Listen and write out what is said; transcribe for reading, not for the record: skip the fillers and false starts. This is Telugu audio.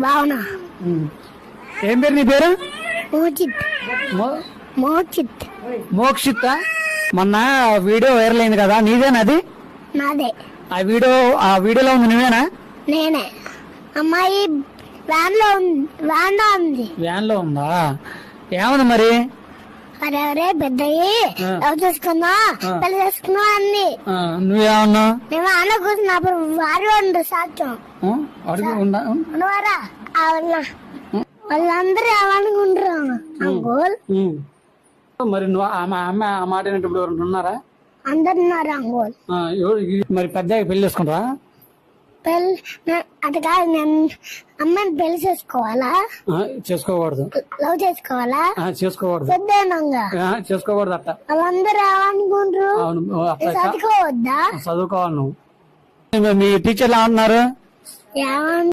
భావన. ఏం పేరు నీ పేరు? మోచిత్. మోచిత్. మోక్షిత్. మొన్న వీడియో వైరల్ అయింది కదా, నీదేనా అది? నాదే. ఆ వీడియోలో ఉంది నువ్వేనా? నేనే. అమ్మాయి వ్యాన్ లో ఉంది. వ్యాన్ లో ఉందా? ఏముంది మరి? అరే పెద్దయ్యి లవ్ చేసుకుందా, పెళ్లి చేసుకున్నా అంది. నువ్వేమన్నా? మేము అన్న కూర్చున్నప్పుడు వారు ఉండు సాక్ష్యం ఉన్నవారా వాళ్ళందరూ ఏమనుకుంటారు అంకుల్. మరి నువ్వు అమ్మ ఆ మాట వినేటప్పుడు ఎవరు ఉన్నారా? అందరు ఉన్నారు అంకుల్. మరి పెద్ద పెళ్లి చేసుకుంటారా? అది కాదు, నేను అమ్మాయిని పెళ్లి చేసుకోవాలా? చేసుకోకూడదు. లవ్ చేసుకోవాలా? చేసుకోకూడదు. పెద్దగా చేసుకోకూడదు అట్ట. వాళ్ళందరూ ఏమనుకుంటారు? చదువుకోవద్దా? చదువుకోవాలి నువ్వు. మీ టీచర్లు ఏమన్నారు?